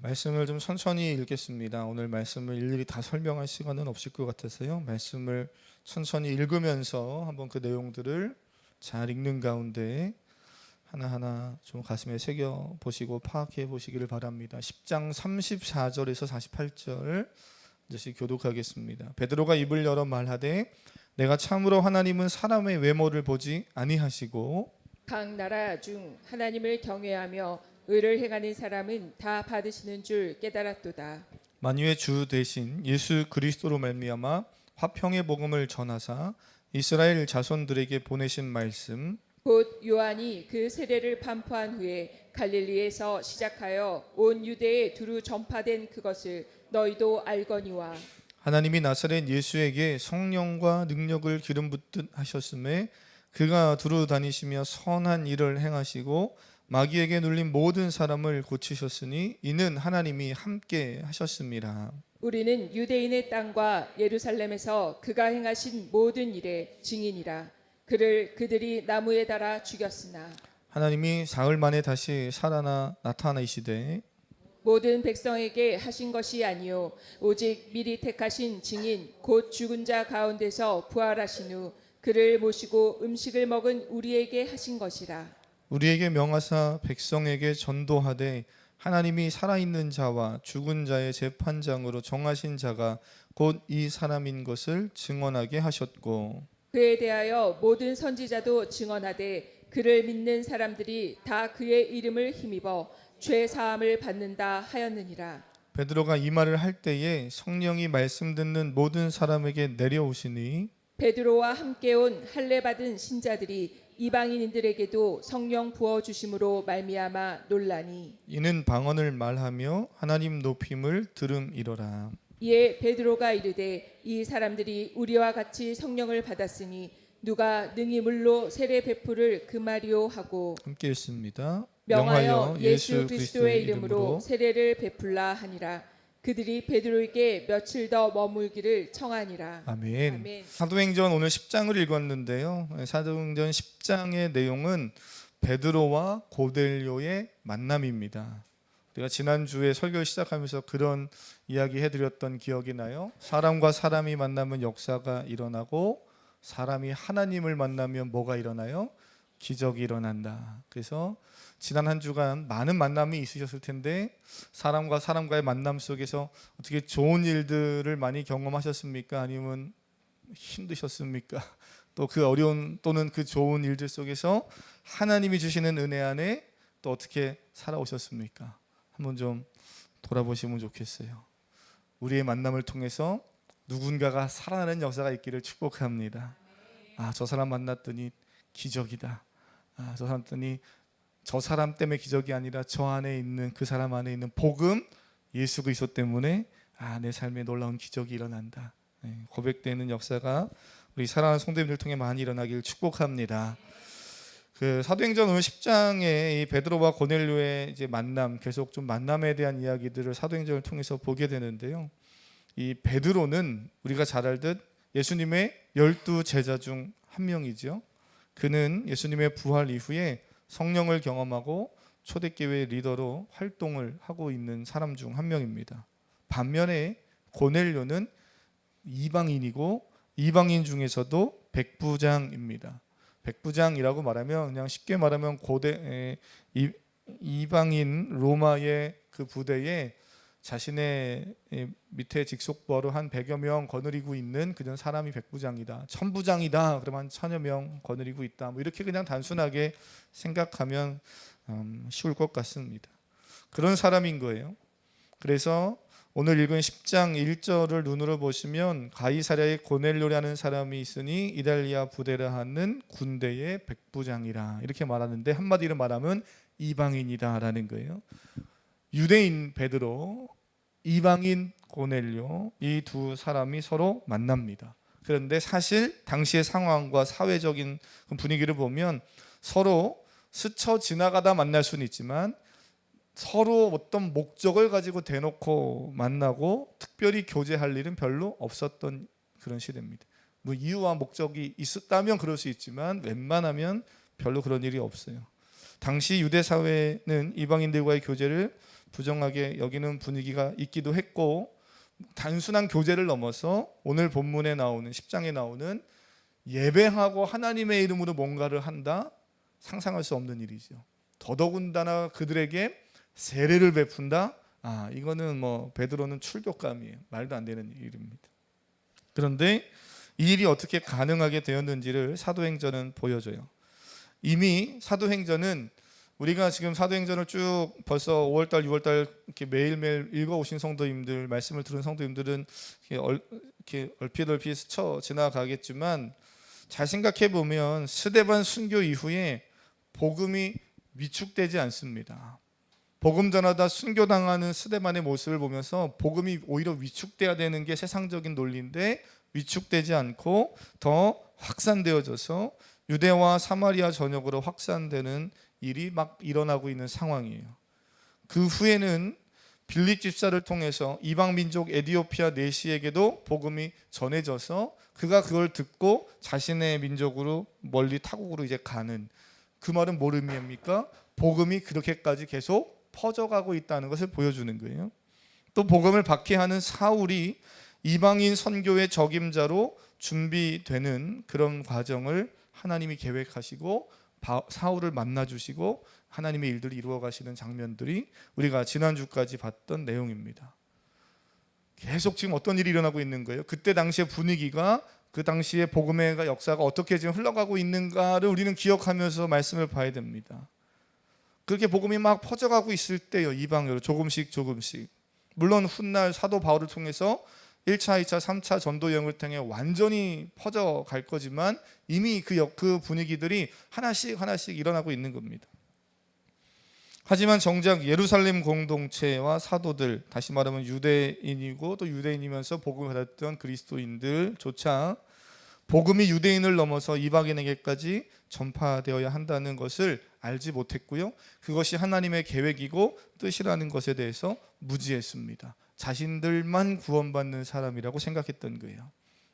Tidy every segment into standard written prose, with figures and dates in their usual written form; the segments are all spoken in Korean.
말씀을 좀 천천히 읽겠습니다. 오늘 말씀을 일일이 다 설명할 시간은 없을 것 같아서요. 말씀을 천천히 읽으면서 한번 그 내용들을 잘 읽는 가운데 하나하나 좀 가슴에 새겨 보시고 파악해 보시기를 바랍니다. 10장 34절에서 48절 다시 교독하겠습니다. 베드로가 입을 열어 말하되 내가 참으로 하나님은 사람의 외모를 보지 아니하시고 각 나라 중 하나님을 경외하며 의를 행하는 사람은 다 받으시는 줄 깨달았도다. 만유의 주 대신 예수 그리스도로 말미암아 화평의 복음을 전하사 이스라엘 자손들에게 보내신 말씀 곧 요한이 그 세례를 반포한 후에 갈릴리에서 시작하여 온 유대에 두루 전파된 그것을 너희도 알거니와 하나님이 나사렛 예수에게 성령과 능력을 기름 붓듯 하셨음에 그가 두루 다니시며 선한 일을 행하시고 마귀에게 눌린 모든 사람을 고치셨으니 이는 하나님이 함께 하셨습니다. 우리는 유대인의 땅과 예루살렘에서 그가 행하신 모든 일의 증인이라. 그를 그들이 나무에 달아 죽였으나 하나님이 사흘 만에 다시 살아나 나타나시되 모든 백성에게 하신 것이 아니요 오직 미리 택하신 증인 곧 죽은 자 가운데서 부활하신 후 그를 모시고 음식을 먹은 우리에게 하신 것이라. 우리에게 명하사 백성에게 전도하되 하나님이 살아있는 자와 죽은 자의 재판장으로 정하신 자가 곧 이 사람인 것을 증언하게 하셨고 그에 대하여 모든 선지자도 증언하되 그를 믿는 사람들이 다 그의 이름을 힘입어 죄 사함을 받는다 하였느니라. 베드로가 이 말을 할 때에 성령이 말씀 듣는 모든 사람에게 내려오시니 베드로와 함께 온 할례 받은 신자들이 이방인들에게도 성령 부어 주심으로 말미암아 놀라니 이는 방언을 말하며 하나님 높임을 들음이로라. 이에 베드로가 이르되 이 사람들이 우리와 같이 성령을 받았으니 누가 능히 물로 세례 베풀을 그 말이요 하고 함께 읽습니다. 명하여 예수 그리스도의 이름으로 세례를 베풀라 하니라. 그들이 베드로에게 며칠 더 머물기를 청하니라. 아멘. 아멘. 사도행전 오늘 10장을 읽었는데요. 사도행전 10장의 내용은 베드로와 고넬료의 만남입니다. 우리가 지난주에 설교 시작하면서 그런 이야기 해드렸던 기억이 나요. 사람과 사람이 만나면 역사가 일어나고 사람이 하나님을 만나면 뭐가 일어나요? 기적이 일어난다. 그래서 지난 한 주간 많은 만남이 있으셨을 텐데 사람과 사람과의 만남 속에서 어떻게 좋은 일들을 많이 경험하셨습니까? 아니면 힘드셨습니까? 또 그 어려운 또는 그 좋은 일들 속에서 하나님이 주시는 은혜 안에 또 어떻게 살아오셨습니까? 한번 좀 돌아보시면 좋겠어요. 우리의 만남을 통해서 누군가가 살아나는 역사가 있기를 축복합니다. 아, 저 사람 만났더니 기적이다. 아, 저 사람 만났더니 저 사람 때문에 기적이 아니라 저 안에 있는 그 사람 안에 있는 복음 예수 그리스도 때문에 내 삶에 놀라운 기적이 일어난다. 고백되는 역사가 우리 사랑하는 성도님들 통해 많이 일어나길 축복합니다. 그 사도행전 오늘 10장에 이 베드로와 고넬료의 이제 만남, 계속 좀 만남에 대한 이야기들을 사도행전을 통해서 보게 되는데요. 이 베드로는 우리가 잘 알듯 예수님의 12 제자 중 한 명이죠. 그는 예수님의 부활 이후에 성령을 경험하고 초대교회 리더로 활동을 하고 있는 사람 중 한 명입니다. 반면에 고넬료는 이방인이고 이방인 중에서도 백부장입니다. 백부장이라고 말하면 그냥 쉽게 말하면 고대 이방인 로마의 그 부대에 자신의 밑에 직속부하로 한 100여 명 거느리고 있는 그런 사람이 백부장이다. 천부장이다. 그러면 한 1000여 명 거느리고 있다. 뭐 이렇게 그냥 단순하게 생각하면 쉬울 것 같습니다. 그런 사람인 거예요. 그래서 오늘 읽은 10장 1절을 눈으로 보시면 가이사랴에 고넬료라는 사람이 있으니 이달리아 부대라 하는 군대의 백부장이라 이렇게 말하는데 한마디로 말하면 이방인이다라는 거예요. 유대인 베드로, 이방인 고넬료 이 두 사람이 서로 만납니다. 그런데 사실 당시의 상황과 사회적인 분위기를 보면 서로 스쳐 지나가다 만날 수는 있지만 서로 어떤 목적을 가지고 대놓고 만나고 특별히 교제할 일은 별로 없었던 그런 시대입니다. 뭐 이유와 목적이 있었다면 그럴 수 있지만 웬만하면 별로 그런 일이 없어요. 당시 유대 사회는 이방인들과의 교제를 부정하게 여기는 분위기가 있기도 했고, 단순한 교제를 넘어서 오늘 본문에 나오는 10장에 나오는 예배하고 하나님의 이름으로 뭔가를 한다, 상상할 수 없는 일이죠. 더더군다나 그들에게 세례를 베푼다. 이거는 베드로는 출교감이에요. 말도 안 되는 일입니다. 그런데 이 일이 어떻게 가능하게 되었는지를 사도행전은 보여줘요. 이미 사도행전은 우리가 지금 사도행전을 쭉 벌써 5월달, 6월달 이렇게 매일매일 읽어오신 성도님들, 말씀을 들은 성도님들은 이렇게 얼핏 스쳐 지나가겠지만, 잘 생각해 보면 스데반 순교 이후에 복음이 위축되지 않습니다. 복음 전하다 순교당하는 스데반의 모습을 보면서 복음이 오히려 위축돼야 되는 게 세상적인 논리인데 위축되지 않고 더 확산되어져서 유대와 사마리아 전역으로 확산되는 일이 막 일어나고 있는 상황이에요. 그 후에는 빌립 집사를 통해서 이방 민족 에디오피아 내시에게도 복음이 전해져서 그가 그걸 듣고 자신의 민족으로 멀리 타국으로 이제 가는, 그 말은 뭘 의미합니까? 복음이 그렇게까지 계속 퍼져가고 있다는 것을 보여주는 거예요. 또 복음을 박해하는 사울이 이방인 선교의 적임자로 준비되는 그런 과정을 하나님이 계획하시고 사울을 만나주시고 하나님의 일들을 이루어 가시는 장면들이 우리가 지난주까지 봤던 내용입니다. 계속 지금 어떤 일이 일어나고 있는 거예요? 그때 당시의 분위기가, 그 당시의 복음의 역사가 어떻게 지금 흘러가고 있는가를 우리는 기억하면서 말씀을 봐야 됩니다. 그렇게 복음이 막 퍼져가고 있을 때요, 이방으로 조금씩 물론 훗날 사도 바울을 통해서 1차, 2차, 3차 전도 여행을 통해 완전히 퍼져갈 거지만 이미 그 분위기들이 하나씩 일어나고 있는 겁니다. 하지만 정작 예루살렘 공동체와 사도들, 다시 말하면 유대인이고 또 유대인이면서 복음을 받았던 그리스도인들조차 복음이 유대인을 넘어서 이방인에게까지 전파되어야 한다는 것을 알지 못했고요. 그것이 하나님의 계획이고 뜻이라는 것에 대해서 무지했습니다. 자신들만 구원받는 사람이라고 생각했던 거예요.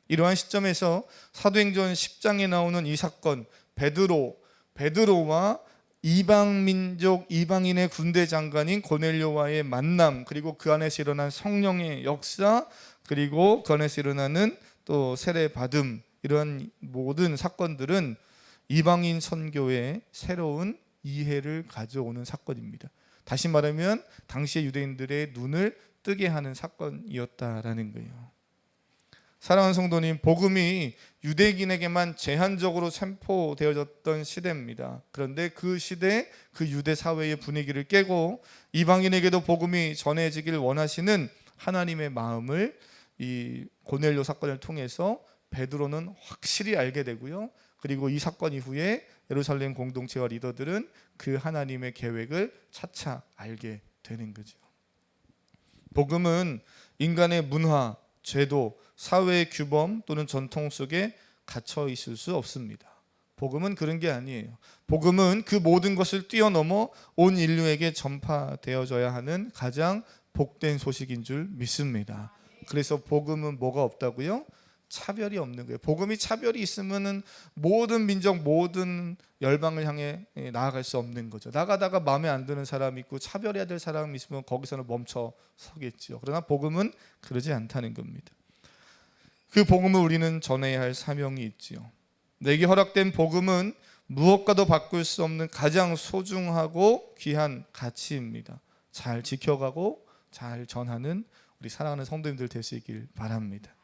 이러한 시점에서 사도행전 10장에 나오는 이 사건, 베드로와 이방민족 이방인의 군대 장관인 고넬료와의 만남, 그리고 그 안에서 일어난 성령의 역사, 그리고 그 안에서 일어나는 또 세례 받음, 이런 모든 사건들은 이방인 선교의 새로운 이해를 가져오는 사건입니다. 다시 말하면 당시의 유대인들의 눈을 뜨게 하는 사건이었다라는 거예요. 사랑하는 성도님, 복음이 유대인에게만 제한적으로 선포되어졌던 시대입니다. 그런데 그 시대, 그 유대 사회의 분위기를 깨고 이방인에게도 복음이 전해지길 원하시는 하나님의 마음을 이 고넬료 사건을 통해서 베드로는 확실히 알게 되고요. 그리고 이 사건 이후에 예루살렘 공동체와 리더들은 그 하나님의 계획을 차차 알게 되는 거죠. 복음은 인간의 문화, 제도, 사회의 규범 또는 전통 속에 갇혀 있을 수 없습니다. 복음은 그런 게 아니에요. 복음은 그 모든 것을 뛰어넘어 온 인류에게 전파되어져야 하는 가장 복된 소식인 줄 믿습니다. 그래서 복음은 뭐가 없다고요? 차별이 없는 거예요. 복음이 차별이 있으면은 모든 민족, 모든 열방을 향해 나아갈 수 없는 거죠. 나가다가 마음에 안 드는 사람이 있고 차별해야 될 사람이 있으면 거기서는 멈춰 서겠죠. 그러나 복음은 그러지 않다는 겁니다. 그 복음을 우리는 전해야 할 사명이 있지요. 내게 허락된 복음은 무엇과도 바꿀 수 없는 가장 소중하고 귀한 가치입니다. 잘 지켜가고 잘 전하는 우리 사랑하는 성도님들 되시길 바랍니다.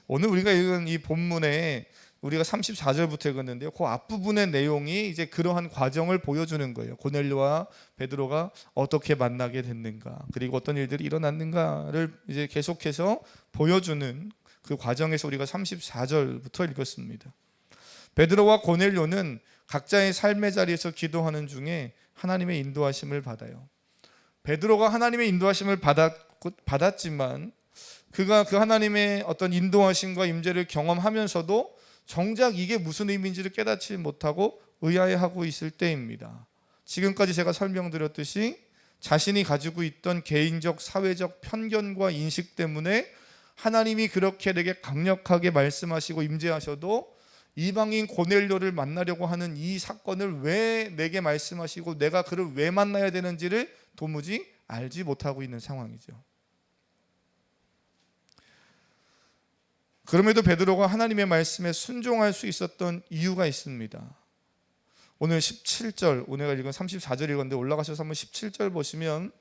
오늘 우리가 읽은 이 본문에 우리가 34절부터 읽었는데요. 그 앞부분의 내용이 이제 그러한 과정을 보여주는 거예요. 고넬료와 베드로가 어떻게 만나게 됐는가, 그리고 어떤 일들이 일어났는가를 이제 계속해서 보여주는 그 과정에서 우리가 34절부터 읽었습니다. 베드로와 고넬료는 각자의 삶의 자리에서 기도하는 중에 하나님의 인도하심을 받아요. 베드로가 하나님의 인도하심을 받았지만 그가 그 하나님의 어떤 인도하심과 임재를 경험하면서도 정작 이게 무슨 의미인지를 깨닫지 못하고 의아해하고 있을 때입니다. 지금까지 제가 설명드렸듯이 자신이 가지고 있던 개인적, 사회적 편견과 인식 때문에 하나님이 그렇게 되게 강력하게 말씀하시고 임재하셔도 이방인 고넬료를 만나려고 하는 이 사건을 왜 내게 말씀하시고 내가 그를 왜 만나야 되는지를 도무지 알지 못하고 있는 상황이죠. 그럼에도 베드로가 하나님의 말씀에 순종할 수 있었던 이유가 있습니다. 오늘 17절, 오늘 읽은 34절 읽었는데 올라가셔서 한번 17절 보시면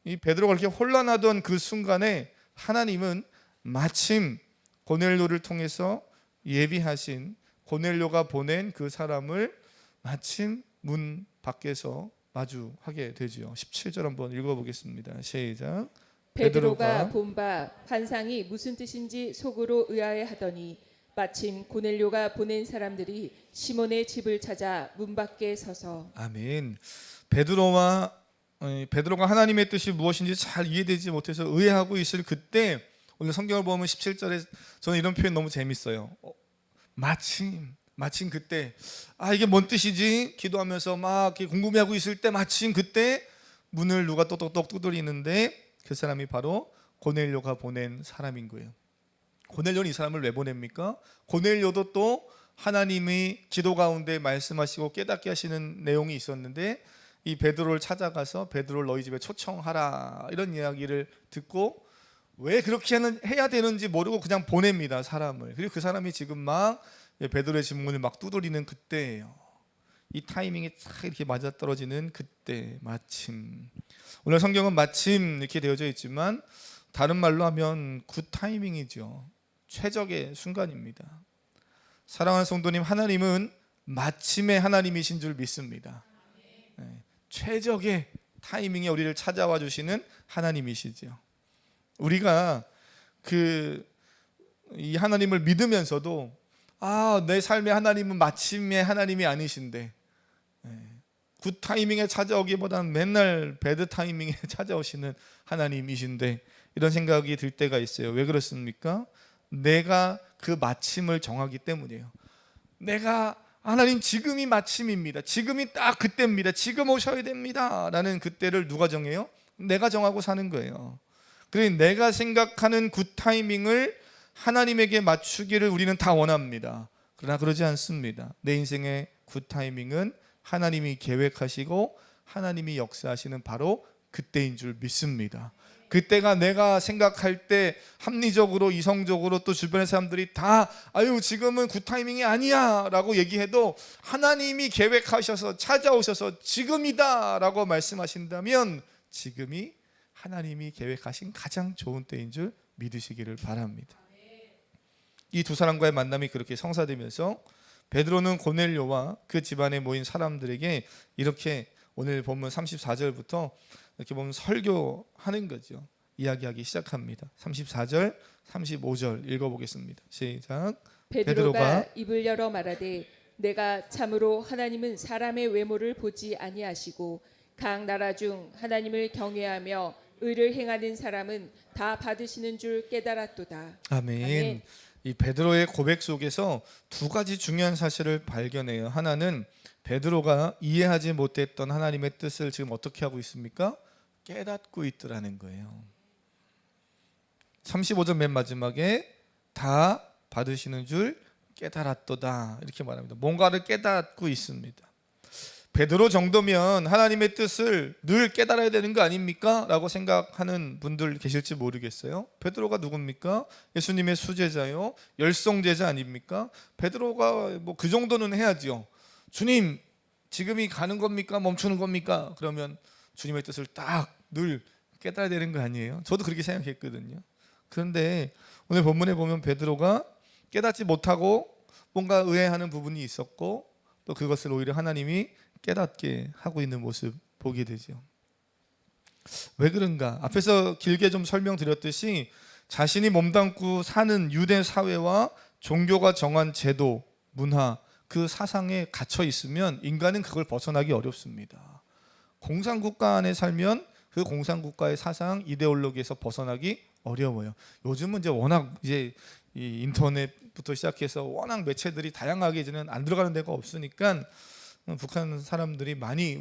이 베드로가 이렇게 혼란하던 그 순간에 하나님은 마침 고넬료를 통해서 예비하신 고넬료가 보낸 그 사람을 마침 문 밖에서 마주하게 되지요. 17절 한번 읽어보겠습니다. 시작. 베드로가 본 바 환상이 무슨 뜻인지 속으로 의아해하더니 마침 고넬료가 보낸 사람들이 시몬의 집을 찾아 문 밖에 서서 아멘. 베드로가 하나님의 뜻이 무엇인지 잘 이해되지 못해서 의아하고 있을 그때 오늘 성경을 보면 17절에 저는 이런 표현 너무 재밌어요. 마침 그때 이게 뭔 뜻이지? 기도하면서 막 이렇게 궁금해하고 있을 때 마침 그때 문을 누가 똑똑똑 두드리는데 그 사람이 바로 고넬료가 보낸 사람인 거예요. 고넬료는 이 사람을 왜 보냅니까? 고넬료도 또 하나님이 기도 가운데 말씀하시고 깨닫게 하시는 내용이 있었는데 이 베드로를 찾아가서 베드로를 너희 집에 초청하라 이런 이야기를 듣고 왜 그렇게 해야 되는지 모르고 그냥 보냅니다, 사람을. 그리고 그 사람이 지금 막 베드로의 집 문을 막 두드리는 그때예요. 이 타이밍이 딱 이렇게 맞아떨어지는 그때 마침. 오늘 성경은 마침 이렇게 되어져 있지만 다른 말로 하면 굿 타이밍이죠. 최적의 순간입니다. 사랑하는 성도님, 하나님은 마침의 하나님이신 줄 믿습니다. 최적의 타이밍에 우리를 찾아와 주시는 하나님이시죠. 우리가 이 하나님을 믿으면서도 내 삶의 하나님은 마침의 하나님이 아니신데 굿 타이밍에 찾아오기보다는 맨날 배드 타이밍에 찾아오시는 하나님이신데 이런 생각이 들 때가 있어요. 왜 그렇습니까? 내가 그 마침을 정하기 때문이에요. 하나님 지금이 마침입니다. 지금이 딱 그때입니다. 지금 오셔야 됩니다. 라는 그때를 누가 정해요? 내가 정하고 사는 거예요. 그러니 내가 생각하는 굿 타이밍을 하나님에게 맞추기를 우리는 다 원합니다. 그러나 그러지 않습니다. 내 인생의 굿 타이밍은 하나님이 계획하시고 하나님이 역사하시는 바로 그때인 줄 믿습니다. 그때가 내가 생각할 때 합리적으로 이성적으로 또 주변의 사람들이 다 지금은 굿 타이밍이 아니야 라고 얘기해도 하나님이 계획하셔서 찾아오셔서 지금이다 라고 말씀하신다면 지금이 하나님이 계획하신 가장 좋은 때인 줄 믿으시기를 바랍니다. 이 두 사람과의 만남이 그렇게 성사되면서 베드로는 고넬료와 그 집안에 모인 사람들에게 이렇게 오늘 본문 34절부터 이렇게 보면 설교하는 거죠. 이야기하기 시작합니다. 34절, 35절 읽어보겠습니다. 시작. 베드로가 입을 열어 말하되 내가 참으로 하나님은 사람의 외모를 보지 아니하시고 각 나라 중 하나님을 경외하며 의를 행하는 사람은 다 받으시는 줄 깨달았도다. 아멘. 이 베드로의 고백 속에서 두 가지 중요한 사실을 발견해요. 하나는 베드로가 이해하지 못했던 하나님의 뜻을 지금 어떻게 하고 있습니까? 깨닫고 있더라는 거예요. 35절 맨 마지막에 다 받으시는 줄 깨달았도다 이렇게 말합니다. 뭔가를 깨닫고 있습니다. 베드로 정도면 하나님의 뜻을 늘 깨달아야 되는 거 아닙니까? 라고 생각하는 분들 계실지 모르겠어요. 베드로가 누굽니까? 예수님의 수제자요, 열성제자 아닙니까? 베드로가 그 정도는 해야죠. 주님, 지금이 가는 겁니까? 멈추는 겁니까? 그러면 주님의 뜻을 딱 늘 깨달아야 되는 거 아니에요? 저도 그렇게 생각했거든요. 그런데 오늘 본문에 보면 베드로가 깨닫지 못하고 뭔가 의아해하는 부분이 있었고 또 그것을 오히려 하나님이 깨닫게 하고 있는 모습 보게 되죠. 왜 그런가? 앞에서 길게 좀 설명드렸듯이 자신이 몸담고 사는 유대 사회와 종교가 정한 제도, 문화, 그 사상에 갇혀 있으면 인간은 그걸 벗어나기 어렵습니다. 공산국가 안에 살면 그 공산국가의 사상, 이데올로기에서 벗어나기 어려워요. 요즘은 워낙 이 인터넷부터 시작해서 워낙 매체들이 다양하게 이제는 안 들어가는 데가 없으니까 북한 사람들이 많이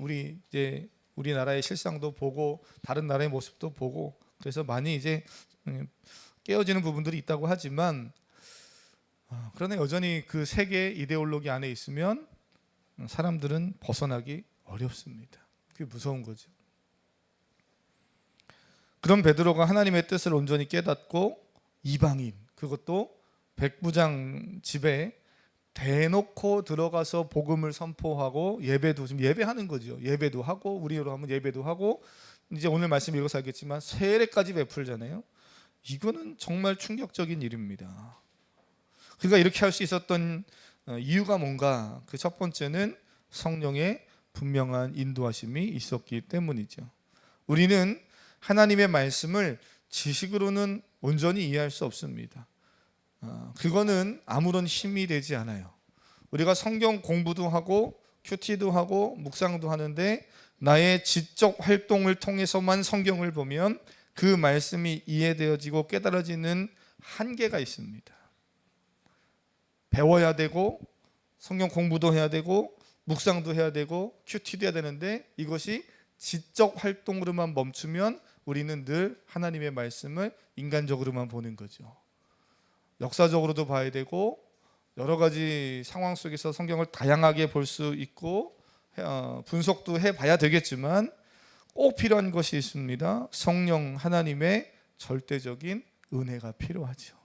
우리나라의 실상도 보고 다른 나라의 모습도 보고 그래서 많이 이제 깨어지는 부분들이 있다고 하지만 그러나 여전히 그 세계 이데올로기 안에 있으면 사람들은 벗어나기 어렵습니다. 그게 무서운 거죠. 그런 베드로가 하나님의 뜻을 온전히 깨닫고 이방인, 그것도 백부장 집에 대놓고 들어가서 복음을 선포하고 예배도 좀 예배하는 거죠. 예배도 하고 우리로 하면 예배도 하고 이제 오늘 말씀 읽어서 알겠지만 세례까지 베풀잖아요. 이거는 정말 충격적인 일입니다. 그러니까 이렇게 할 수 있었던 이유가 뭔가? 그 첫 번째는 성령의 분명한 인도하심이 있었기 때문이죠. 우리는 하나님의 말씀을 지식으로는 온전히 이해할 수 없습니다. 그거는 아무런 힘이 되지 않아요. 우리가 성경 공부도 하고 큐티도 하고 묵상도 하는데 나의 지적 활동을 통해서만 성경을 보면 그 말씀이 이해되어지고 깨달아지는 한계가 있습니다. 배워야 되고 성경 공부도 해야 되고 묵상도 해야 되고 큐티도 해야 되는데 이것이 지적 활동으로만 멈추면 우리는 늘 하나님의 말씀을 인간적으로만 보는 거죠. 역사적으로도 봐야 되고 여러 가지 상황 속에서 성경을 다양하게 볼 수 있고 분석도 해봐야 되겠지만 꼭 필요한 것이 있습니다. 성령 하나님의 절대적인 은혜가 필요하죠.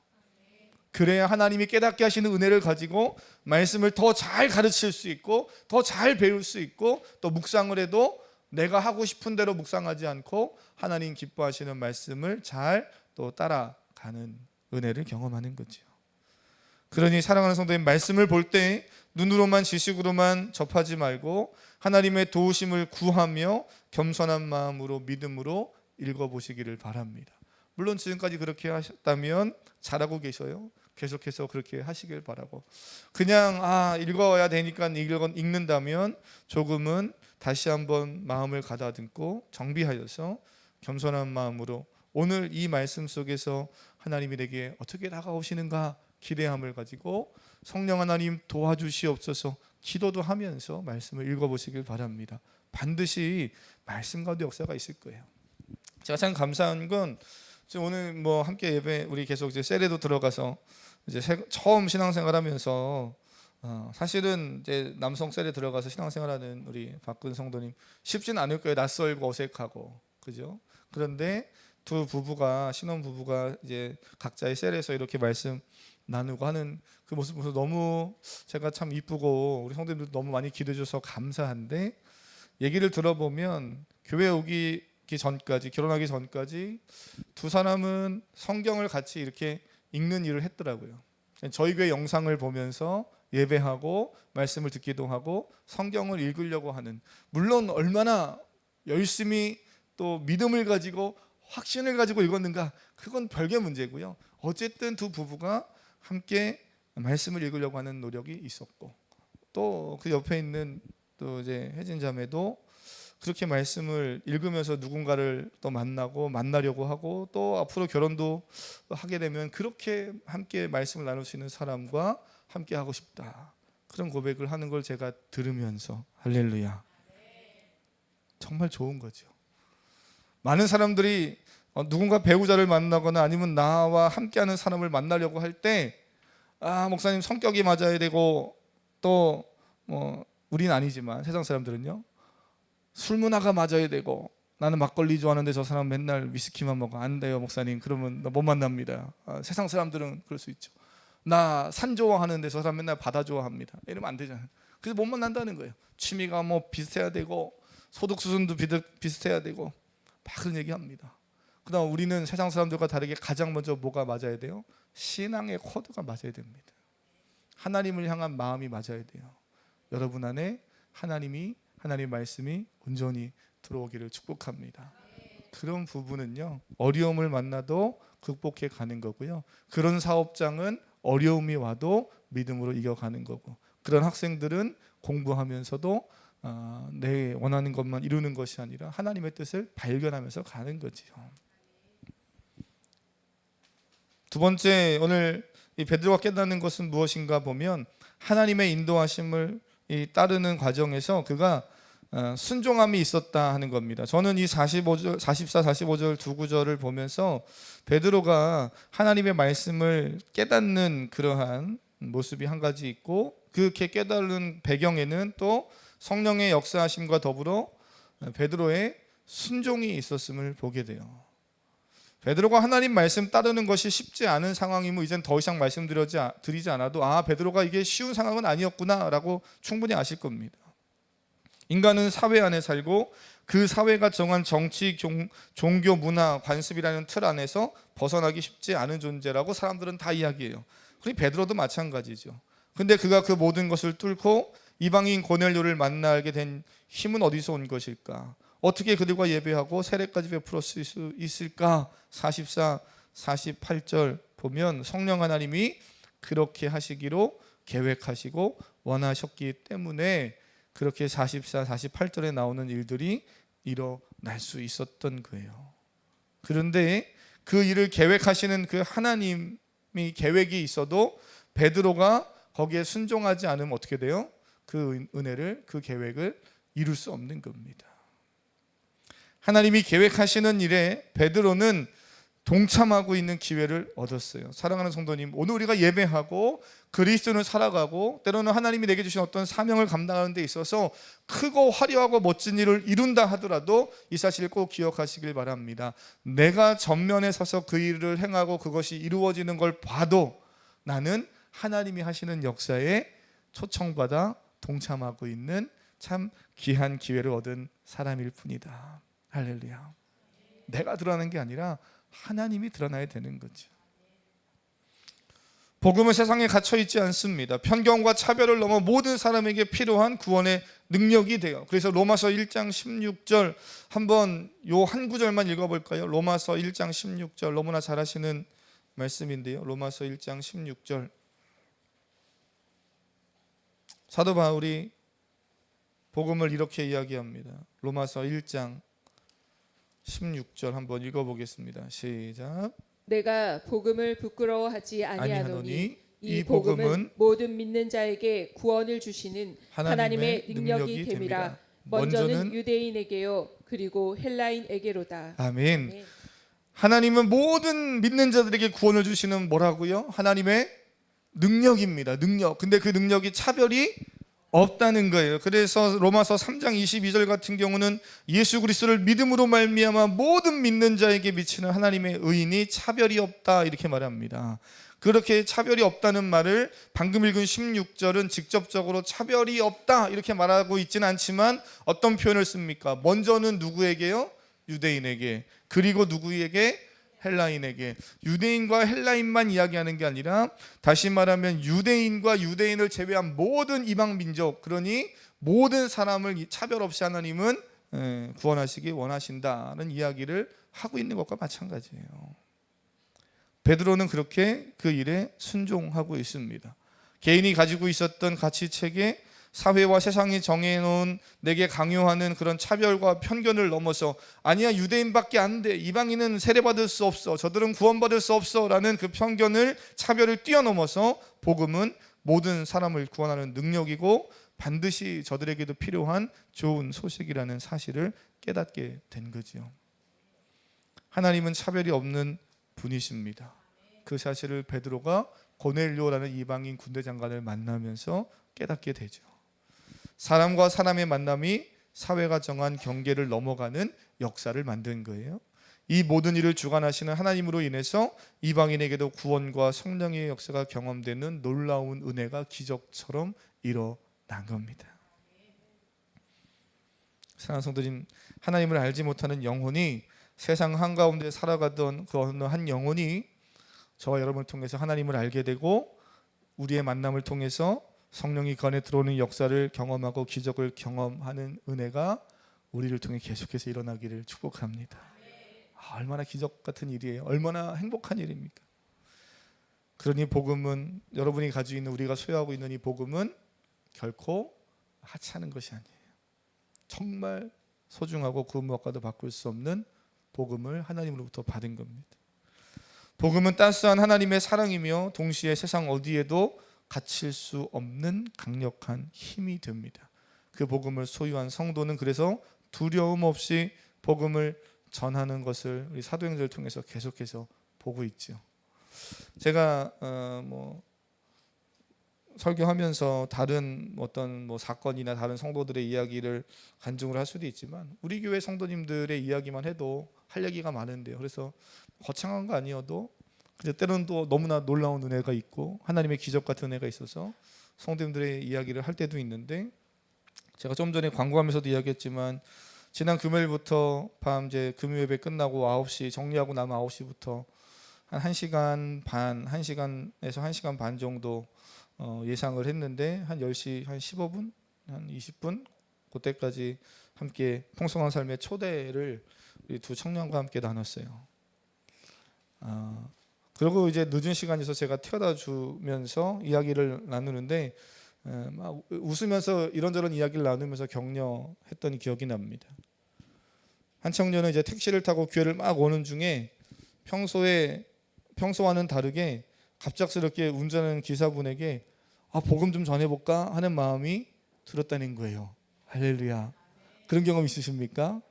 그래야 하나님이 깨닫게 하시는 은혜를 가지고 말씀을 더 잘 가르칠 수 있고 더 잘 배울 수 있고 또 묵상을 해도 내가 하고 싶은 대로 묵상하지 않고 하나님 기뻐하시는 말씀을 잘 또 따라가는 은혜를 경험하는 거죠. 그러니 사랑하는 성도님, 말씀을 볼 때 눈으로만 지식으로만 접하지 말고 하나님의 도우심을 구하며 겸손한 마음으로 믿음으로 읽어보시기를 바랍니다. 물론 지금까지 그렇게 하셨다면 잘하고 계셔요. 계속해서 그렇게 하시길 바라고, 그냥 읽어야 되니까 읽는다면 조금은 다시 한번 마음을 가다듬고 정비하여서 겸손한 마음으로 오늘 이 말씀 속에서 하나님이 내게 어떻게 다가오시는가 기대함을 가지고 성령 하나님 도와주시옵소서 기도도 하면서 말씀을 읽어보시길 바랍니다. 반드시 말씀 가운데 역사가 있을 거예요. 제가 참 감사한 건 오늘 뭐 함께 예배 우리 계속 이제 세례도 들어가서 이제 처음 신앙생활하면서 사실은 이제 남성 세례 들어가서 신앙생활하는 우리 박근 성도님 쉽진 않을 거예요. 낯설고 어색하고, 그죠? 그런데 두 부부가 신혼 부부가 이제 각자의 세례에서 이렇게 말씀 나누고 하는 그 모습 보면서 너무 제가 참 이쁘고 우리 성도님들 너무 많이 기도해 주셔서 감사한데, 얘기를 들어보면 교회 오기 전까지, 결혼하기 전까지 두 사람은 성경을 같이 이렇게 읽는 일을 했더라고요. 저희 교회 영상을 보면서 예배하고 말씀을 듣기도 하고 성경을 읽으려고 하는, 물론 얼마나 열심히 또 믿음을 가지고 확신을 가지고 읽었는가 그건 별개 문제고요. 어쨌든 두 부부가 함께 말씀을 읽으려고 하는 노력이 있었고, 또 그 옆에 있는 또 이제 혜진 자매도 그렇게 말씀을 읽으면서 누군가를 또 만나려고 하고 또 앞으로 결혼도 하게 되면 그렇게 함께 말씀을 나눌 수 있는 사람과 함께 하고 싶다, 그런 고백을 하는 걸 제가 들으면서 할렐루야, 정말 좋은 거죠. 많은 사람들이 누군가 배우자를 만나거나 아니면 나와 함께하는 사람을 만나려고 할 때 목사님 성격이 맞아야 되고 또 우린 아니지만 세상 사람들은요 술 문화가 맞아야 되고, 나는 막걸리 좋아하는데 저 사람 맨날 위스키만 먹어, 안 돼요 목사님, 그러면 나 못 만납니다. 세상 사람들은 그럴 수 있죠. 나 산 좋아하는데 저 사람 맨날 바다 좋아합니다, 이러면 안 되잖아요. 그래서 못 만난다는 거예요. 취미가 뭐 비슷해야 되고 소득 수준도 비슷해야 되고 막 그런 얘기합니다. 그다음 우리는 세상 사람들과 다르게 가장 먼저 뭐가 맞아야 돼요? 신앙의 코드가 맞아야 됩니다. 하나님을 향한 마음이 맞아야 돼요. 여러분 안에 하나님의 말씀이 온전히 들어오기를 축복합니다. 그런 부분은요 어려움을 만나도 극복해 가는 거고요, 그런 사업장은 어려움이 와도 믿음으로 이겨가는 거고, 그런 학생들은 공부하면서도 내 원하는 것만 이루는 것이 아니라 하나님의 뜻을 발견하면서 가는 거지요. 두 번째, 오늘 이 베드로가 깨닫는 것은 무엇인가 보면 하나님의 인도하심을 따르는 과정에서 그가 순종함이 있었다 하는 겁니다. 저는 이 44, 45절 두 구절을 보면서 베드로가 하나님의 말씀을 깨닫는 그러한 모습이 한 가지 있고, 그렇게 깨달은 배경에는 또 성령의 역사하심과 더불어 베드로의 순종이 있었음을 보게 돼요. 베드로가 하나님 말씀 따르는 것이 쉽지 않은 상황이면 이젠 더 이상 말씀드리지 않아도 베드로가 이게 쉬운 상황은 아니었구나라고 충분히 아실 겁니다. 인간은 사회 안에 살고 그 사회가 정한 정치, 종교, 문화, 관습이라는 틀 안에서 벗어나기 쉽지 않은 존재라고 사람들은 다 이야기해요. 그리고 베드로도 마찬가지죠. 근데 그가 그 모든 것을 뚫고 이방인 고넬료를 만나게 된 힘은 어디서 온 것일까? 어떻게 그들과 예배하고 세례까지 베풀을 수 있을까? 44, 48절 보면 성령 하나님이 그렇게 하시기로 계획하시고 원하셨기 때문에 그렇게 44, 48절에 나오는 일들이 일어날 수 있었던 거예요. 그런데 그 일을 계획하시는 그 하나님이 계획이 있어도 베드로가 거기에 순종하지 않으면 어떻게 돼요? 그 은혜를, 그 계획을 이룰 수 없는 겁니다. 하나님이 계획하시는 일에 베드로는 동참하고 있는 기회를 얻었어요. 사랑하는 성도님, 오늘 우리가 예배하고 그리스도를 살아가고 때로는 하나님이 내게 주신 어떤 사명을 감당하는 데 있어서 크고 화려하고 멋진 일을 이룬다 하더라도 이 사실을 꼭 기억하시길 바랍니다. 내가 전면에 서서 그 일을 행하고 그것이 이루어지는 걸 봐도 나는 하나님이 하시는 역사에 초청받아 동참하고 있는 참 귀한 기회를 얻은 사람일 뿐이다. 할렐루야. 내가 드러나는 게 아니라 하나님이 드러나야 되는 거죠. 복음은 세상에 갇혀 있지 않습니다. 편견과 차별을 넘어 모든 사람에게 필요한 구원의 능력이 돼요. 그래서 로마서 1장 16절 한번 요 한 구절만 읽어볼까요? 로마서 1장 16절 너무나 잘 아시는 말씀인데요. 로마서 1장 16절 사도 바울이 복음을 이렇게 이야기합니다. 로마서 1장 16절 한번 읽어보겠습니다. 시작. 내가 복음을 부끄러워하지 아니하노니 이 복음은 복음은 모든 믿는 자에게 구원을 주시는 하나님의 능력이 됨이라. 먼저는 유대인에게요 그리고 헬라인에게로다. 아멘. 네. 하나님은 모든 믿는 자들에게 구원을 주시는 뭐라고요? 하나님의 능력입니다. 능력. 근데 그 능력이 차별이 없다는 거예요. 그래서 로마서 3장 22절 같은 경우는 예수 그리스도를 믿음으로 말미암아 모든 믿는 자에게 미치는 하나님의 의인이 차별이 없다 이렇게 말합니다. 그렇게 차별이 없다는 말을 방금 읽은 16절은 직접적으로 차별이 없다 이렇게 말하고 있지는 않지만 어떤 표현을 씁니까? 먼저는 누구에게요? 유대인에게. 그리고 누구에게? 헬라인에게. 유대인과 헬라인만 이야기하는 게 아니라 다시 말하면 유대인과 유대인을 제외한 모든 이방 민족, 그러니 모든 사람을 차별 없이 하나님은 구원하시기 원하신다는 이야기를 하고 있는 것과 마찬가지예요. 베드로는 그렇게 그 일에 순종하고 있습니다. 개인이 가지고 있었던 가치체계, 사회와 세상이 정해놓은 내게 강요하는 그런 차별과 편견을 넘어서 아니야 유대인밖에 안 돼, 이방인은 세례받을 수 없어, 저들은 구원받을 수 없어 라는 그 편견을, 차별을 뛰어넘어서 복음은 모든 사람을 구원하는 능력이고 반드시 저들에게도 필요한 좋은 소식이라는 사실을 깨닫게 된 거죠. 하나님은 차별이 없는 분이십니다. 그 사실을 베드로가 고넬료라는 이방인 군대 장관을 만나면서 깨닫게 되죠. 사람과 사람의 만남이 사회가 정한 경계를 넘어가는 역사를 만든 거예요. 이 모든 일을 주관하시는 하나님으로 인해서 이방인에게도 구원과 성령의 역사가 경험되는 놀라운 은혜가 기적처럼 일어난 겁니다. 사랑하는 성도님, 하나님을 알지 못하는 영혼이 세상 한가운데 살아가던 그 어느 한 영혼이 저와 여러분을 통해서 하나님을 알게 되고 우리의 만남을 통해서 성령이 그 안에 들어오는 역사를 경험하고 기적을 경험하는 은혜가 우리를 통해 계속해서 일어나기를 축복합니다. 얼마나 기적 같은 일이에요. 얼마나 행복한 일입니까? 그러니 복음은, 여러분이 가지고 있는, 우리가 소유하고 있는 이 복음은 결코 하찮은 것이 아니에요. 정말 소중하고 그 무엇과도 바꿀 수 없는 복음을 하나님으로부터 받은 겁니다. 복음은 따스한 하나님의 사랑이며 동시에 세상 어디에도 갇힐 수 없는 강력한 힘이 됩니다. 그 복음을 소유한 성도는 그래서 두려움 없이 복음을 전하는 것을 우리 사도행전을 통해서 계속해서 보고 있죠. 제가 설교하면서 다른 어떤 뭐 사건이나 다른 성도들의 이야기를 간증을 할 수도 있지만 우리 교회 성도님들의 이야기만 해도 할 얘기가 많은데요. 그래서 거창한 거 아니어도 근데 때로는 또 너무나 놀라운 은혜가 있고 하나님의 기적 같은 은혜가 있어서 성도님들의 이야기를 할 때도 있는데, 제가 좀 전에 광고하면서도 이야기했지만 지난 금요일부터 밤 이제 금요 예배 끝나고 9시 정리하고 나면 9시부터 한 1시간 반, 1시간에서 1시간 반 정도 예상을 했는데 한 10시 한 15분, 한 20분 그때까지 함께 풍성한 삶의 초대를 우리 두 청년과 함께 나눴어요. 그리고 이제 늦은 시간에서 제가 태워다 주면서 이야기를 나누는데 막 웃으면서 이런저런 이야기를 나누면서 격려했던 기억이 납니다. 한 청년은 이제 택시를 타고 교회를 막 오는 중에 평소와는 다르게 갑작스럽게 운전하는 기사분에게 복음 좀 전해볼까 하는 마음이 들었다는 거예요. 할렐루야. 그런 경험 있으십니까?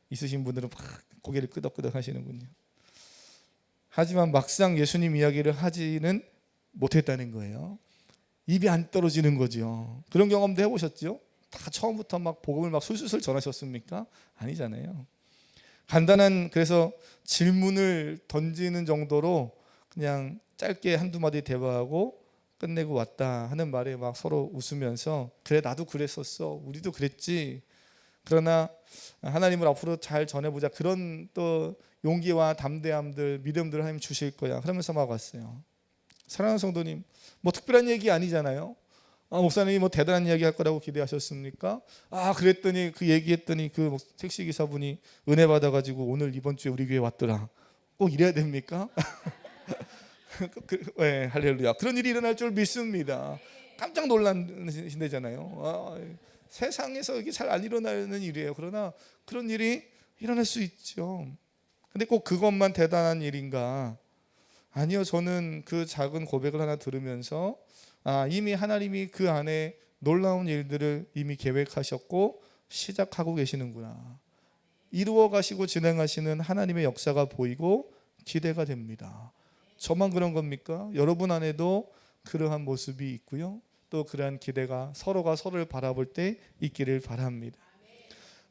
있으신 분들은 막 고개를 끄덕끄덕 하시는군요. 하지만 막상 예수님 이야기를 하지는 못했다는 거예요. 입이 안 떨어지는 거죠. 그런 경험도 해보셨죠? 다 처음부터 막 복음을 막 술술 전하셨습니까? 아니잖아요. 간단한 그래서 질문을 던지는 정도로 그냥 짧게 한두 마디 대화하고 끝내고 왔다 하는 말에 막 서로 웃으면서 그래 나도 그랬었어, 우리도 그랬지, 그러나 하나님을 앞으로 잘 전해보자, 그런 또 용기와 담대함들 믿음들 하나님 주실 거야 그러면서 막 왔어요. 사랑하는 성도님, 뭐 특별한 얘기 아니잖아요. 목사님이 뭐 대단한 이야기 할 거라고 기대하셨습니까? 그랬더니 그 얘기했더니 그 택시 기사분이 은혜 받아가지고 오늘 이번 주에 우리 교회 왔더라. 꼭 이래야 됩니까? 네, 할렐루야. 그런 일이 일어날 줄 믿습니다. 깜짝 놀라신대잖아요. 세상에서 이게 잘 안 일어나는 일이에요. 그러나 그런 일이 일어날 수 있죠. 근데 꼭 그것만 대단한 일인가? 아니요. 저는 그 작은 고백을 하나 들으면서 이미 하나님이 그 안에 놀라운 일들을 이미 계획하셨고 시작하고 계시는구나. 이루어 가시고 진행하시는 하나님의 역사가 보이고 기대가 됩니다. 저만 그런 겁니까? 여러분 안에도 그러한 모습이 있고요. 또 그러한 기대가 서로가 서로를 바라볼 때 있기를 바랍니다.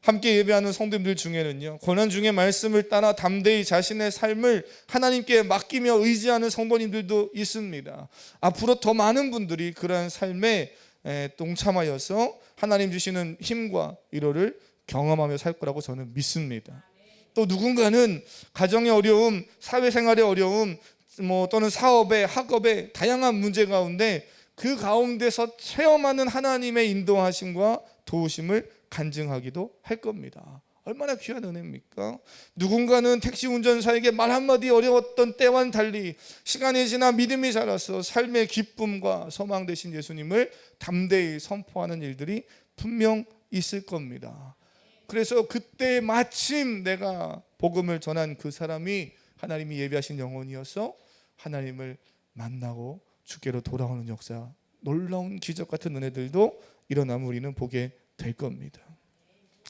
함께 예배하는 성도님들 중에는요, 고난 중에 말씀을 따라 담대히 자신의 삶을 하나님께 맡기며 의지하는 성도님들도 있습니다. 앞으로 더 많은 분들이 그러한 삶에 동참하여서 하나님 주시는 힘과 위로를 경험하며 살 거라고 저는 믿습니다. 또 누군가는 가정의 어려움, 사회생활의 어려움, 또는 사업의, 학업의 다양한 문제 가운데 그 가운데서 체험하는 하나님의 인도하심과 도우심을 간증하기도 할 겁니다. 얼마나 귀한 은혜입니까? 누군가는 택시 운전사에게 말 한마디 어려웠던 때와는 달리 시간이 지나 믿음이 자라서 삶의 기쁨과 소망 되신 예수님을 담대히 선포하는 일들이 분명 있을 겁니다. 그래서 그때 마침 내가 복음을 전한 그 사람이 하나님이 예비하신 영혼이어서 하나님을 만나고 주께로 돌아오는 역사, 놀라운 기적 같은 은혜들도 일어나면 우리는 보게 될 겁니다.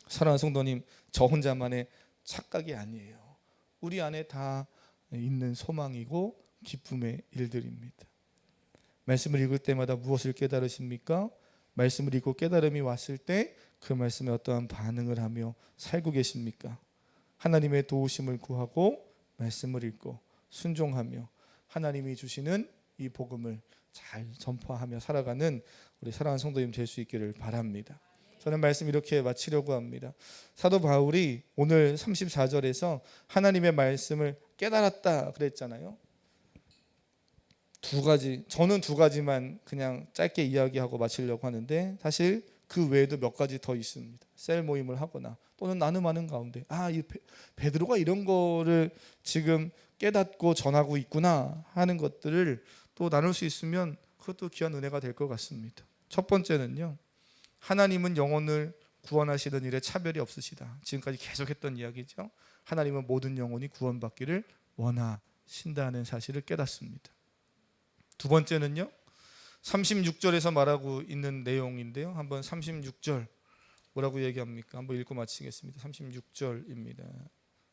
사랑하는 성도님, 저 혼자만의 착각이 아니에요. 우리 안에 다 있는 소망이고 기쁨의 일들입니다. 말씀을 읽을 때마다 무엇을 깨달으십니까? 말씀을 읽고 깨달음이 왔을 때 그 말씀에 어떠한 반응을 하며 살고 계십니까? 하나님의 도우심을 구하고 말씀을 읽고 순종하며 하나님이 주시는 이 복음을 잘 전파하며 살아가는 우리 사랑하는 성도님 될 수 있기를 바랍니다. 저는 말씀 이렇게 마치려고 합니다. 사도 바울이 오늘 34절에서 하나님의 말씀을 깨달았다 그랬잖아요. 저는 두 가지만 그냥 짧게 이야기하고 마치려고 하는데 사실 그 외에도 몇 가지 더 있습니다. 셀 모임을 하거나 또는 나눔하는 가운데 이 베드로가 이런 거를 지금 깨닫고 전하고 있구나 하는 것들을 또 나눌 수 있으면 그것도 귀한 은혜가 될 것 같습니다. 첫 번째는요, 하나님은 영혼을 구원하시는 일에 차별이 없으시다. 지금까지 계속했던 이야기죠. 하나님은 모든 영혼이 구원받기를 원하신다는 사실을 깨닫습니다. 두 번째는요, 36절에서 말하고 있는 내용인데요. 한번 36절 뭐라고 얘기합니까? 한번 읽고 마치겠습니다. 36절입니다.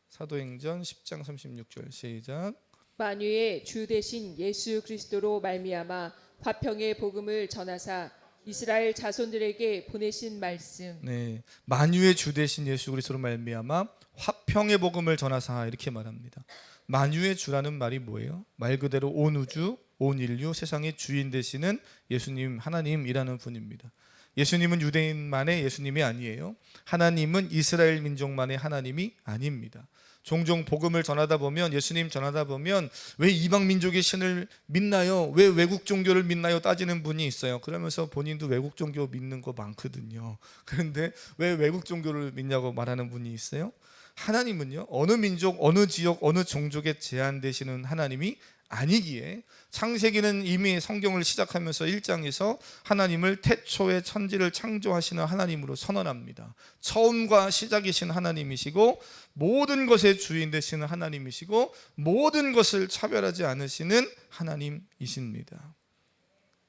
사도행전 10장 36절 시작. 만유의 주 되신 예수 그리스도로 말미암아 화평의 복음을 전하사 이스라엘 자손들에게 보내신 말씀. 네, 만유의 주 되신 예수 그리스도로 말미암아 화평의 복음을 전하사 이렇게 말합니다. 만유의 주라는 말이 뭐예요? 말 그대로 온 우주, 온 인류, 세상의 주인 되시는 예수님, 하나님이라는 분입니다. 예수님은 유대인만의 예수님이 아니에요. 하나님은 이스라엘 민족만의 하나님이 아닙니다. 종종 복음을 전하다 보면, 예수님 전하다 보면 왜 이방 민족의 신을 믿나요? 왜 외국 종교를 믿나요? 따지는 분이 있어요. 그러면서 본인도 외국 종교 믿는 거 많거든요. 그런데 왜 외국 종교를 믿냐고 말하는 분이 있어요. 하나님은요, 어느 민족, 어느 지역, 어느 종족에 제한되시는 하나님이 아니기에 창세기는 이미 성경을 시작하면서 1장에서 하나님을 태초에 천지를 창조하시는 하나님으로 선언합니다. 처음과 시작이신 하나님이시고 모든 것의 주인 되시는 하나님이시고 모든 것을 차별하지 않으시는 하나님이십니다.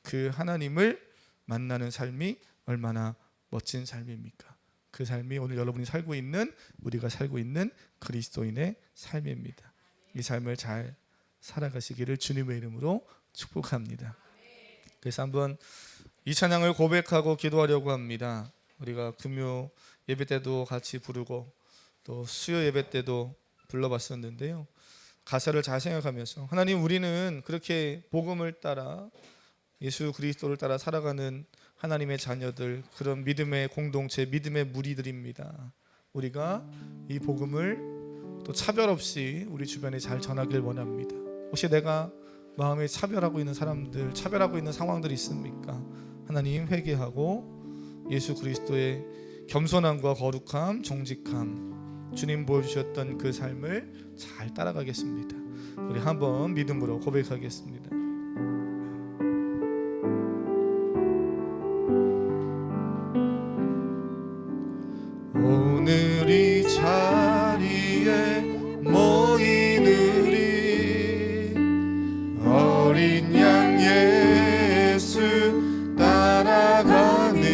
그 하나님을 만나는 삶이 얼마나 멋진 삶입니까? 그 삶이 오늘 여러분이 살고 있는, 우리가 살고 있는 그리스도인의 삶입니다. 이 삶을 잘 살아가시기를 주님의 이름으로 축복합니다. 그래서 한번 이 찬양을 고백하고 기도하려고 합니다. 우리가 금요 예배 때도 같이 부르고 또 수요 예배 때도 불러봤었는데요. 가사를 잘 생각하면서, 하나님, 우리는 그렇게 복음을 따라 예수 그리스도를 따라 살아가는 하나님의 자녀들, 그런 믿음의 공동체, 믿음의 무리들입니다. 우리가 이 복음을 또 차별 없이 우리 주변에 잘 전하길 원합니다. 혹시 내가 마음에 차별하고 있는 사람들, 차별하고 있는 상황들이 있습니까? 하나님, 회개하고 예수 그리스도의 겸손함과 거룩함, 정직함, 주님 보여주셨던 그 삶을 잘 따라가겠습니다. 우리 한번 믿음으로 고백하겠습니다. 오늘 이 자리에 모인 우리 어린 양 예수 따라가는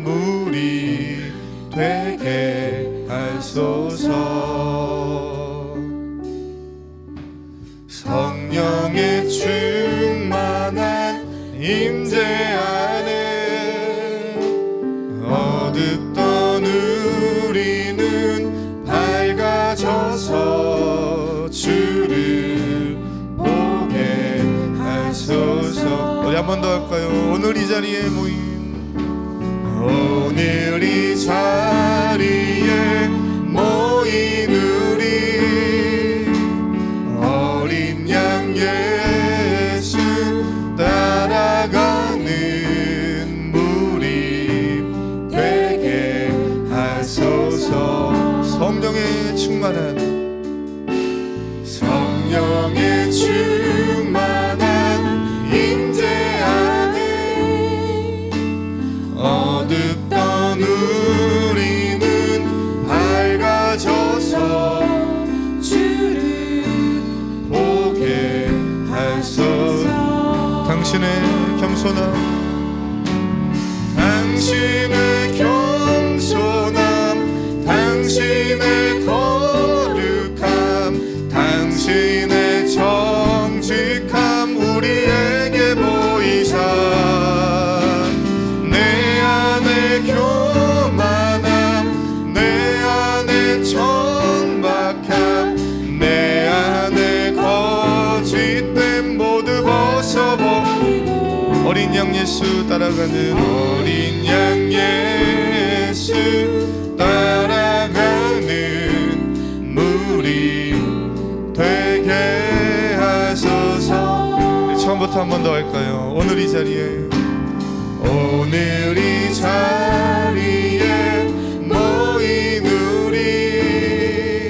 무리 되게 하소서. 성령의 충만한 임재 안에 어둡던 우리는 밝아져서 주를 보게 하소서. 우리 한 번 더 할까요? 오늘 이 자리에 모인, 오늘 이 자리에 모인 우리 어린 양 예수 따라가는 무리 되게 하소서. 성령의 충만한, 성령의 충만한 임재 안에 어둡던 우리는 밝아져서 주를 보게 하소서. 당신의 겸손함, 당신의 겸손함, 당신의 거룩함, 당신의 정직함 우리에게 보이사 내 안에 교만함, 내 안에 천박함, 내 안에 거짓됨 모두 벗어버리고 어린 양 예수 따라가는, 어린 양 예수 따라가는 무리 되게 하소서. 처음부터 한 번 더 할까요? 오늘 이 자리에, 오늘 이 자리에 모인 우리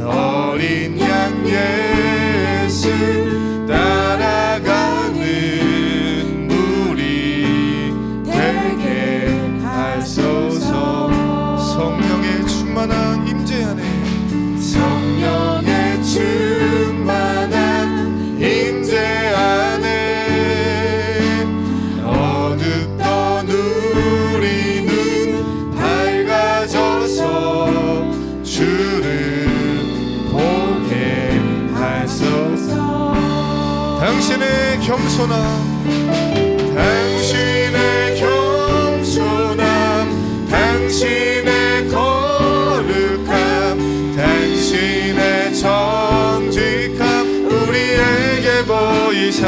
어린 양 예수 따라가는 무리 되게 하소서. 성령의 충만한 임재 안에, 성령의 충만한 임재 안에 어둡던 우리는 밝아져서 주를 보게 하소서. 당신의 겸손함, 당신의 겸손함, 당신의 거룩함, 당신의 정직함 우리에게 보이사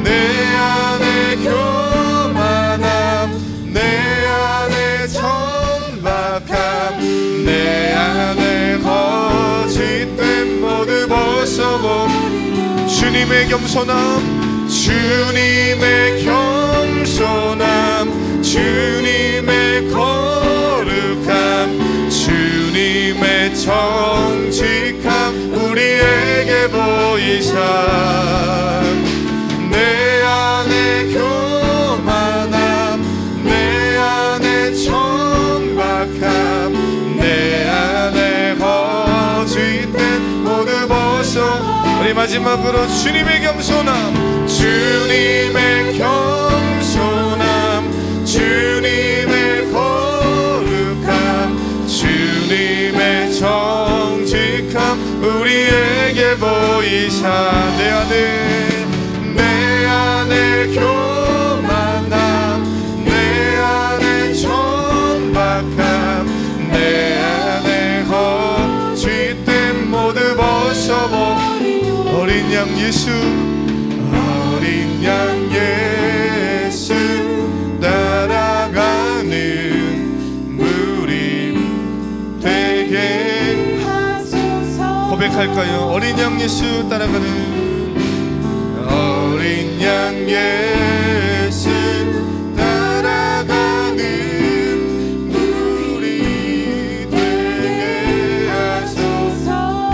내 안에 교만함, 내 안에 천박함, 내 안에 거짓됨 모두 벗어버리고 주님의 겸손함, 주님의 겸손함, 주님의 거룩함, 주님의 정직함 우리에게 보이사 내 안에 교만함, 내 안에 천박함, 내 안에 거짓됨 모두 벗어 우리 마지막으로 주님의 겸손함, 주님의 겸손함, 주님의 거룩함, 주님의 정직함 우리에게 보이사 내 안에 교만함, 내 안에 천박함, 내 안에 거짓됨 모두 벗어버리고 어린 양 예수, 어린 양 예수 따라가는 무리 되게 고백할까요? 어린 양 예수 따라가는 어린 양 예수 따라가는 무리 되게 하소서.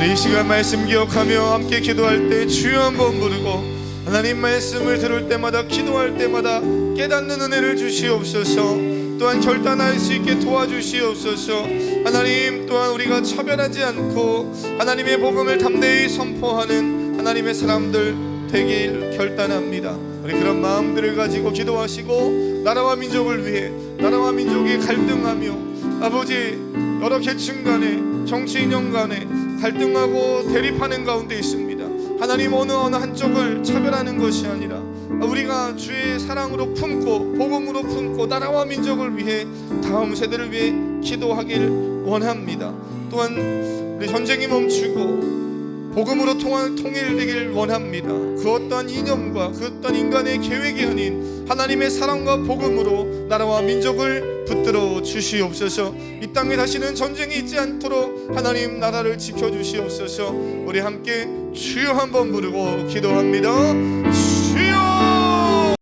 이 시간 말씀 기억하며 함께 기도할 때 주여 한번 부르고 하나님 말씀을 들을 때마다 기도할 때마다 깨닫는 은혜를 주시옵소서. 또한 결단할 수 있게 도와주시옵소서. 하나님 또한 우리가 차별하지 않고 하나님의 복음을 담대히 선포하는 하나님의 사람들 되길 결단합니다. 우리 그런 마음들을 가지고 기도하시고 나라와 민족을 위해 나라와 민족이 갈등하며 아버지 여러 계층 간에 정치인형 간에 갈등하고 대립하는 가운데 있습니다. 하나님 어느 한쪽을 차별하는 것이 아니라 우리가 주의 사랑으로 품고 복음으로 품고 나라와 민족을 위해 다음 세대를 위해 기도하길 원합니다. 또한 우리 전쟁이 멈추고 복음으로 통일되길 원합니다. 그 어떠한 이념과 그 어떠한 인간의 계획이 아닌 하나님의 사랑과 복음으로 나라와 민족을 붙들어 주시옵소서. 이 땅에 다시는 전쟁이 있지 않도록 하나님 나라를 지켜주시옵소서. 우리 함께 주여 한번 부르고 기도합니다.